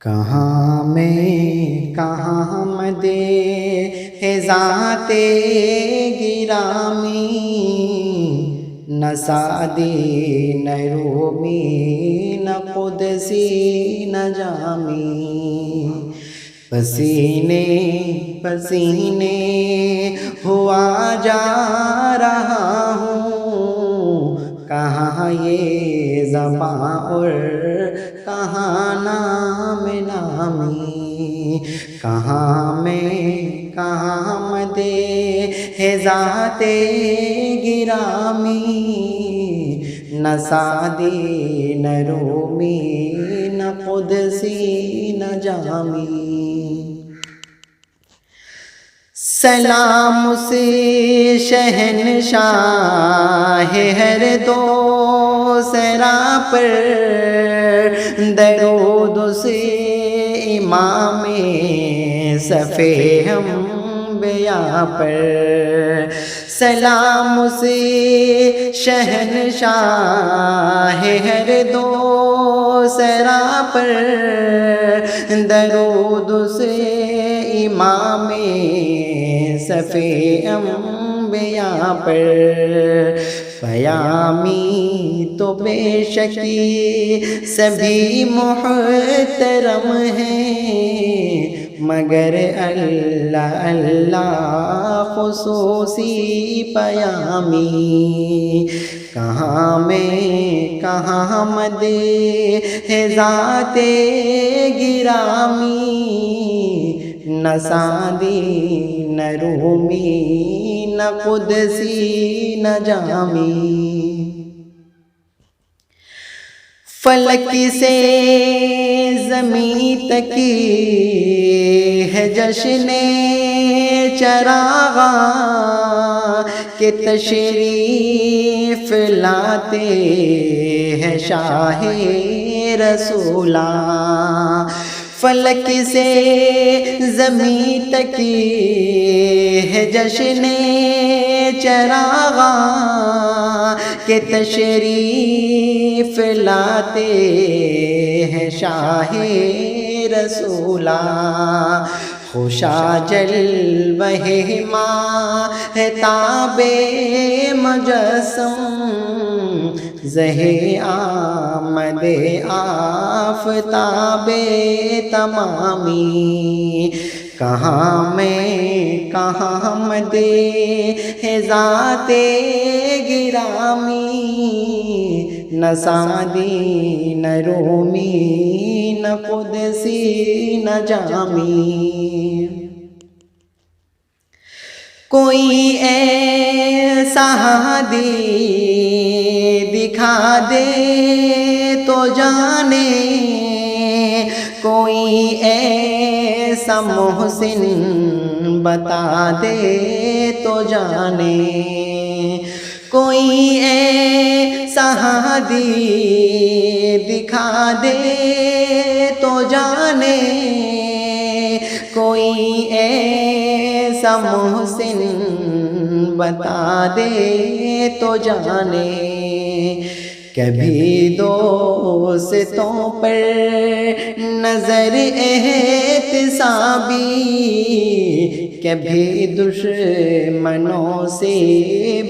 کہاں میں کہاں مدے ہے ذات گرامی، نہ سعدی نہ رومی نہ قدسی نہ جامی، پسینے پسینے ہوا جا رہا ہوں، کہاں یہ زباں اور کہاں نام نامی، کہاں میں کہاں مدے ہے ذات گرامی، نہ سعدی نہ رومی نہ قدسی نہ جامی، سلام اس شہنشاہ ہر دو سرا پر، درود اس امام صفِ انبیاء پر، سلام اس شہنشاہ ہر دو سرا پر، درود اس امام صفِ انبیاء پر، پیامی تو بے شکی سبھی محترم ہیں، مگر اللہ اللہ خصوصی پیامی، کہاں میں کہاں مدے ہے ذات گرامی، نہ سعدی نہ رومی نہ قدسی نہ جامی، فلک سے زمین تک ہے جشن چراغاں، کہ تشریف لاتے ہیں شاہ رسولاں، فلک سے زمین تک ہے جشن چراغاں، کہ تشریف لاتے ہیں شاہ رسولاں، خوشا جلوہ ماہتاب مجسم، زہِ آمد آفتاب تمامی، کہاں میں کہاں مدے ہے ذات گرامی، نہ سعدی نہ رومی نہ قدسی نہ جامی، کوئی ایسا ہادی دکھا دے تو جانے، کوئی ایسا محسن بتا دے تو جانے، کوئی ایسا ہادی دکھا دے تو جانے، کوئی ایسا محسن بتا دے تو جانے، کبھی دوستوں پر نظر احتسابی، کبھی دشمنوں سے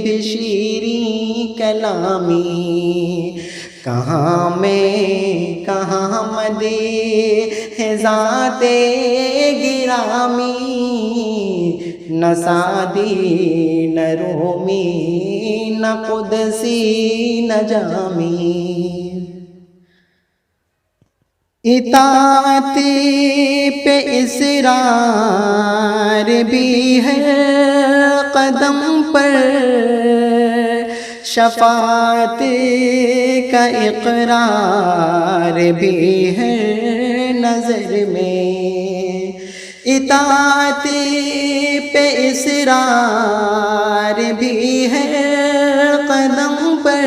بھی شیریں کلامی، کہاں میں کہاں مدے ہے ذات گرامی، نہ سعدی نہ رومی نہ قدسی نہ جامی، اطاعت پہ اصرار بھی ہے قدم پر، شفاعت کا اقرار بھی ہے نظر میں، اطاعت پہ اصرار بھی ہے قدم پر،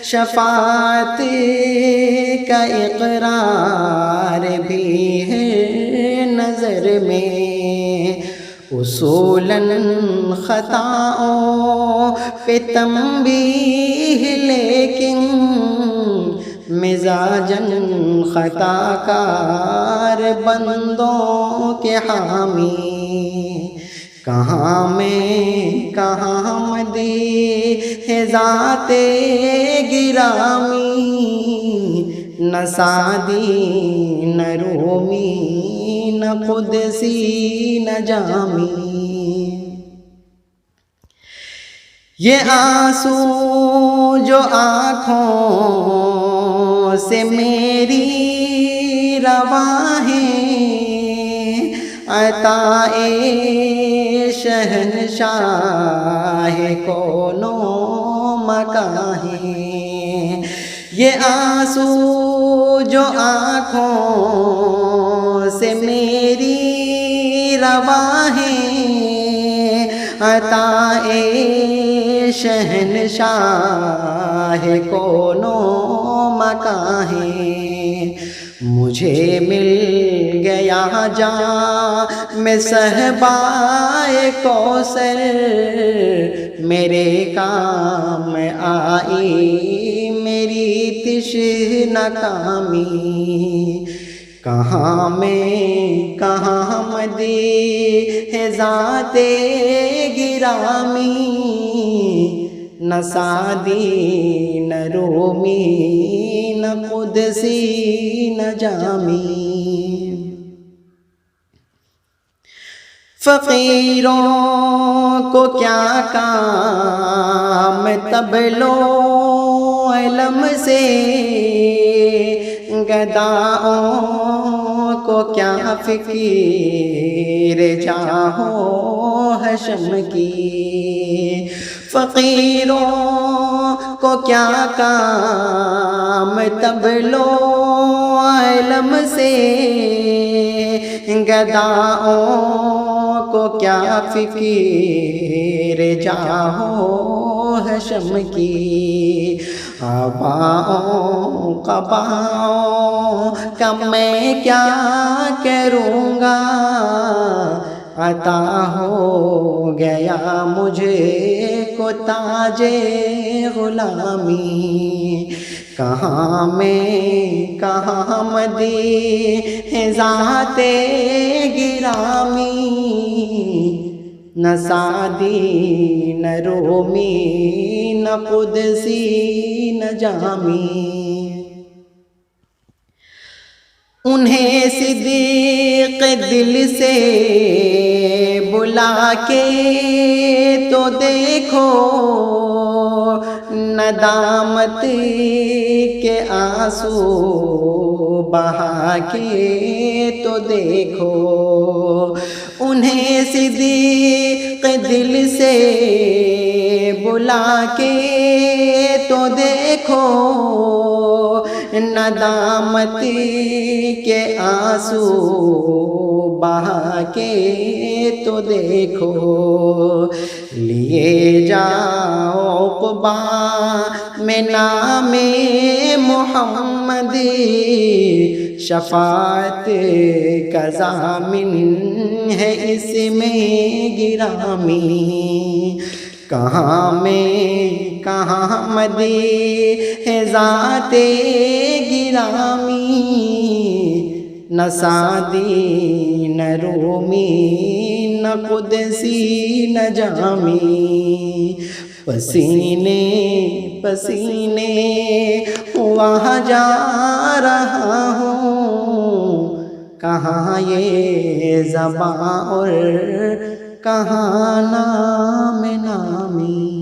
شفاعت کا اقرار بھی ہے نظر میں، اصولاً خطاؤں پہ تنبیہ لیکن مزاجن خطا کار بندوں کے حامی، کہاں میں کہاں مدیح ذات گرامی، نہ سعدی نہ رومی نہ قدسی نہ جامی، یہ آنسو جو آنکھوں سے میری رواں ہیں، عطائے شہنشاہ کون و مکاں ہیں، یہ آنسو جو آنکھوں سے میری رواں ہیں، عطائے شہنشاہ کون و مکاں ہیں، مجھے مل گیا جام صہبائے کوثر، میرے کام آئی میری تشنہ کامی، کہاں میں کہاں مدیح ذات گرامی، نہ سعدی نہ رومی نہ قدسی نہ جامی، فقیروں کو کیا کام طبل و علم سے، گداؤں کو کیا فکر جاہ و حشم کی، فقیروں کو کیا کام طبل و علم سے، گداؤں کو کیا فکر جاہ و حشم کی، آباؤں قباؤں کا میں کیا کروں گا، عطا ہو گیا مجھے کو تاج غلامی، کہاں میں کہاں مدیح ذات گرامی، نہ سعدی نہ رومی نہ قدسی نہ جامی، انہیں صدیق دل سے بلا کے تو دیکھو، ندامت کے آنسو بہا کے تو دیکھو، انہیں صدیق دل سے بلا کے تو دیکھو، ندامت کے آنسو بہا کے تو دیکھو، لیے جاؤ عقبہ میں نام محمد، شفاعت کا ضامن ہے اس میں گرامی، کہاں میں کہاں مدیح ذات گرامی، نہ سعدی نہ رومی نہ قدسی نہ جامی، پسینے پسینے وہاں جا رہا ہوں، کہاں یہ زباں اور کہاں نام نامی۔